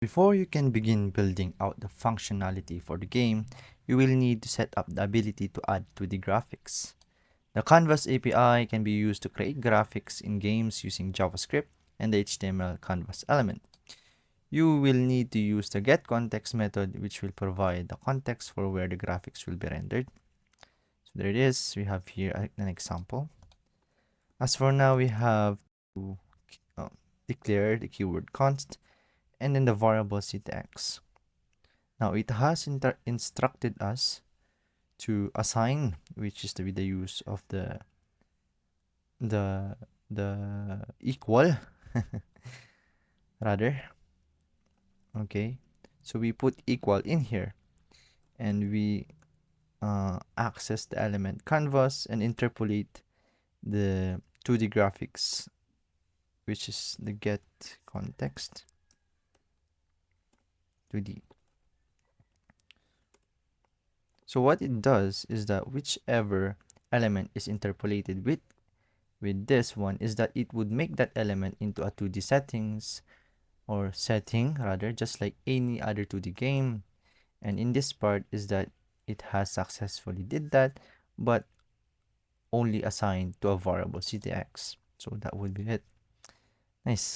Before you can begin building out the functionality for the game, you will need to set up the ability to add 2D graphics. The Canvas API can be used to create graphics in games using JavaScript and the HTML Canvas element. You will need to use the getContext method, which will provide the context for where the graphics will be rendered. So there it is. We have here an example. As for now, we have to declare the keyword const and then the variable ctx. Now it has instructed us to assign, which is the use of the equal rather. Okay, so we put equal in here, and we access the element canvas and interpolate the 2D graphics, which is the get context 2D. So what it does is that whichever element is interpolated with this one is that it would make that element into a 2D settings or setting rather, just like any other 2D game. And in this part is that it has successfully did that, but only assigned to a variable ctx. So that would be it. Nice.